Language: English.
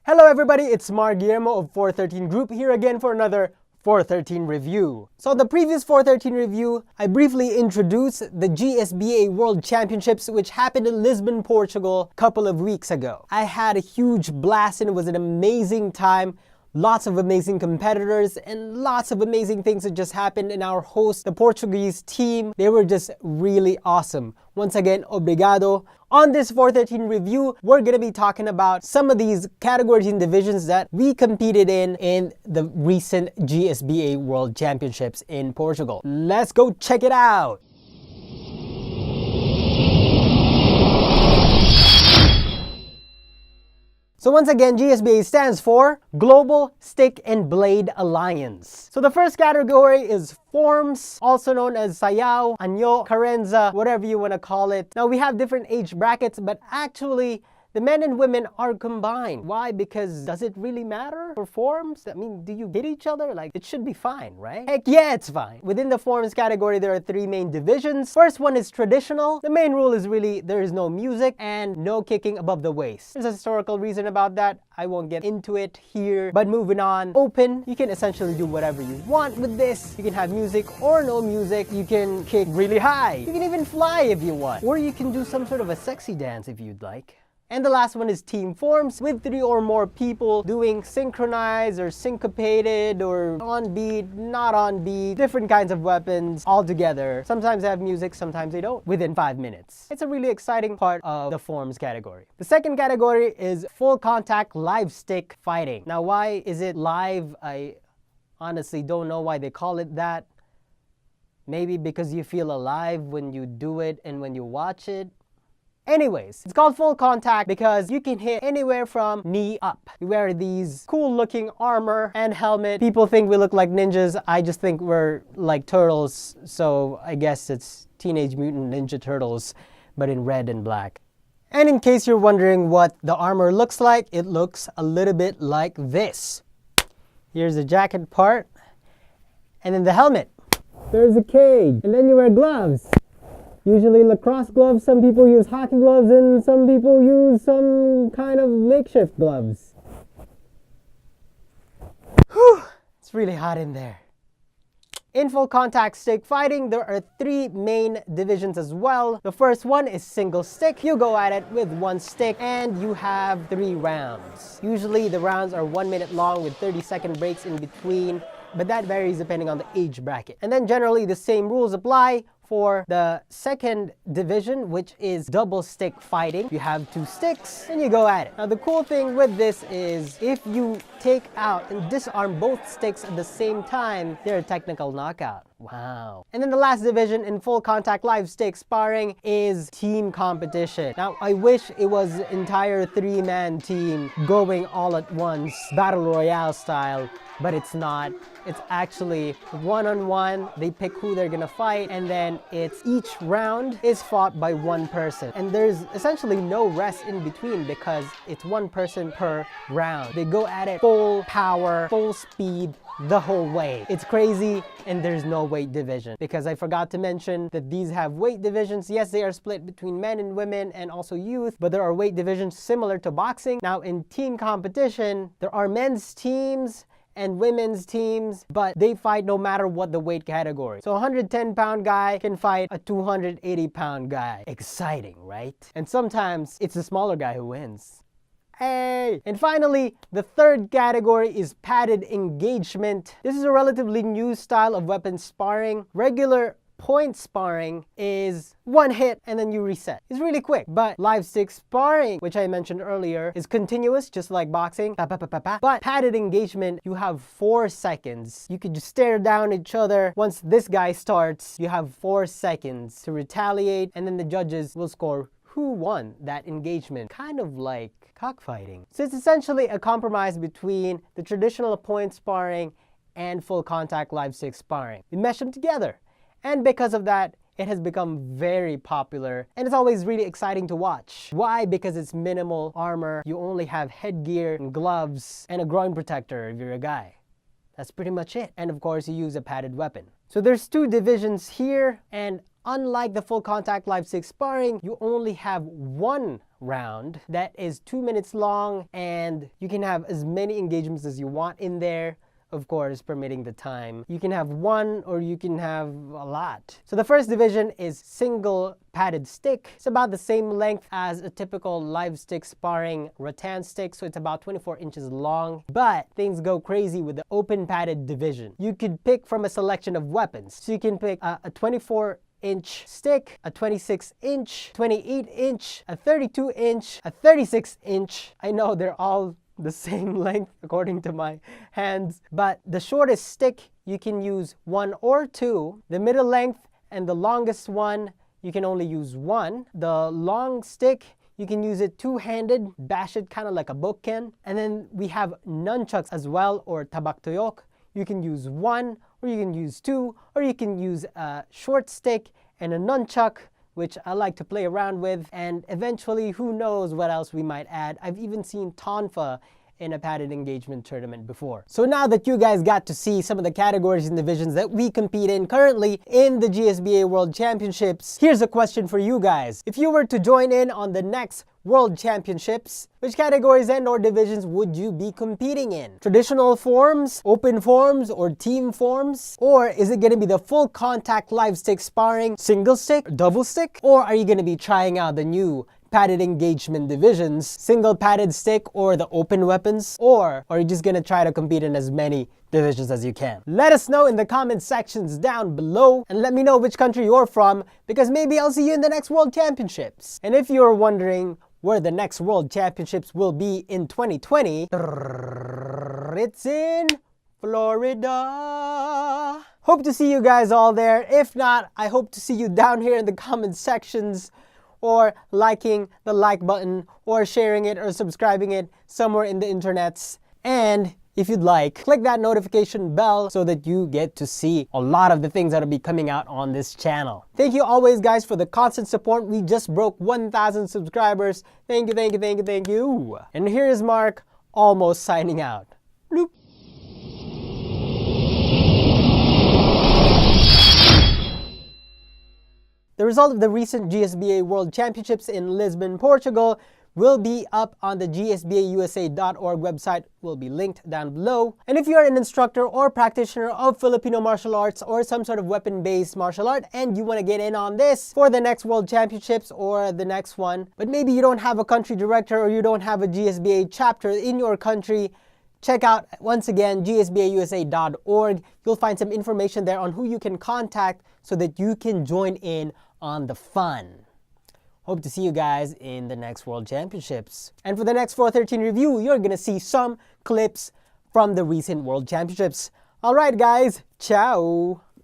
Hello everybody, it's Guillermo of 413 Group here again for another 413 review. So in the previous 413 review, I briefly introduced the GSBA World Championships which happened in Lisbon, Portugal a couple of weeks ago. I had a huge blast and it was an amazing time. Lots of amazing competitors and lots of amazing things that just happened in our host, the Portuguese team. They were just really awesome. Once again, obrigado. On this 413 review, we're going to be talking about some of these categories and divisions that we competed in the recent GSBA World Championships in Portugal. Let's go check it out. So once again, GSBA stands for Global Stick and Blade Alliance. So the first category is forms, also known as Sayao, Anyo, Carenza, whatever you want to call it. Now we have different age brackets, but actually the men and women are combined. Why? Because does it really matter for forms? I mean, do you hit each other? Like, it should be fine, right? Heck yeah, it's fine. Within the forms category, there are three main divisions. First one is traditional. The main rule is really there is no music and no kicking above the waist. There's a historical reason about that. I won't get into it here. But moving on, open. You can essentially do whatever you want with this. You can have music or no music. You can kick really high. You can even fly if you want. Or you can do some sort of a sexy dance if you'd like. And the last one is team forms with 3 or more people doing synchronized or syncopated or on beat, not on beat, different kinds of weapons all together. Sometimes they have music, sometimes they don't, within 5 minutes. It's a really exciting part of the forms category. The second category is full contact live stick fighting. Now why is it live? I honestly don't know why they call it that. Maybe because you feel alive when you do it and when you watch it. Anyways, it's called full contact because you can hit anywhere from knee up. You wear these cool looking armor and helmet. People think we look like ninjas. I just think we're like turtles. So I guess it's Teenage Mutant Ninja Turtles, but in red and black. And in case you're wondering what the armor looks like, it looks a little bit like this. Here's the jacket part. And then the helmet. There's a cage. And then you wear gloves. Usually lacrosse gloves, some people use hockey gloves, and some people use some kind of makeshift gloves. Whew, it's really hot in there. In full contact stick fighting, there are 3 main divisions as well. The first one is single stick. You go at it with 1 stick and you have 3 rounds. Usually the rounds are 1 minute long with 30-second breaks in between, but that varies depending on the age bracket. And then generally the same rules apply for the second division, which is double stick fighting. You have 2 sticks and you go at it. Now the cool thing with this is if you take out and disarm both sticks at the same time, they're a technical knockout. Wow. And then the last division in full contact live stick sparring is team competition. Now I wish it was an entire 3-man team going all at once, battle royale style, but it's not. It's actually one-on-one. They pick who they're gonna fight, and then it's each round is fought by 1 person. And there's essentially no rest in between because it's 1 person per round. They go at it full power, full speed, the whole way. It's crazy, and there's no weight division. Because I forgot to mention that these have weight divisions. Yes, they are split between men and women and also youth, but there are weight divisions similar to boxing. Now in team competition, there are men's teams and women's teams, but they fight no matter what the weight category. So a 110-pound guy can fight a 280-pound guy. Exciting, right? And sometimes it's the smaller guy who wins. Hey! And finally, the third category is padded engagement. This is a relatively new style of weapon sparring. Regular point sparring is 1 hit and then you reset. It's really quick. But live stick sparring, which I mentioned earlier, is continuous, just like boxing. But padded engagement, you have 4 seconds. You could just stare down at each other. Once this guy starts, you have 4 seconds to retaliate, and then the judges will score who won that engagement. Kind of like cockfighting. So it's essentially a compromise between the traditional point sparring and full contact live stick sparring. You mesh them together. And because of that, it has become very popular and it's always really exciting to watch. Why? Because it's minimal armor. You only have headgear and gloves and a groin protector if you're a guy. That's pretty much it. And of course, you use a padded weapon. So there's 2 divisions here, and unlike the full contact live stick sparring, you only have 1 round that is 2 minutes long, and you can have as many engagements as you want in there. Of course, permitting the time. You can have one or you can have a lot. So the first division is single padded stick. It's about the same length as a typical live stick sparring rattan stick, so it's about 24 inches long. But things go crazy with the open padded division. You could pick from a selection of weapons. So you can pick a 24-inch stick, a 26-inch, 28-inch, a 32-inch, a 36-inch. I know they're all the same length according to my hands, but the shortest stick you can use one or two. The middle length and the longest one you can only use one. The long stick you can use it two-handed, bash it kind of like a bokken. And then we have nunchucks as well, or tabak-tuyok. You can use one, or you can use two, or you can use a short stick and a nunchuck, which I like to play around with, and eventually, who knows what else we might add. I've even seen tonfa in a padded engagement tournament before. So now that you guys got to see some of the categories and divisions that we compete in currently in the GSBA World Championships, here's a question for you guys. If you were to join in on the next World Championships, which categories and or divisions would you be competing in? Traditional forms, open forms, or team forms? Or is it going to be the full contact live stick sparring, single stick, double stick? Or are you going to be trying out the new padded engagement divisions, single padded stick or the open weapons? Or are you just going to try to compete in as many divisions as you can? Let us know in the comment sections down below, and let me know which country you're from, because maybe I'll see you in the next World Championships. And if you're wondering where the next World Championships will be in 2020, it's in Florida. Hope to see you guys all there. If not, I hope to see you down here in the comment sections, or liking the like button, or sharing it or subscribing it somewhere in the internets. And if you'd like, click that notification bell so that you get to see a lot of the things that will be coming out on this channel. Thank you always, guys, for the constant support. We just broke 1,000 subscribers. Thank you, thank you, thank you, thank you. And here is Mark, almost signing out. Bloop. The result of the recent GSBA World Championships in Lisbon, Portugal will be up on the GSBAUSA.org website, will be linked down below. And if you're an instructor or practitioner of Filipino martial arts or some sort of weapon-based martial art and you want to get in on this for the next World Championships or the next one, but maybe you don't have a country director or you don't have a GSBA chapter in your country, check out, once again, GSBAUSA.org. You'll find some information there on who you can contact so that you can join in on the fun. Hope to see you guys in the next World Championships. And for the next 413 review, you're gonna see some clips from the recent World Championships. Alright guys, ciao!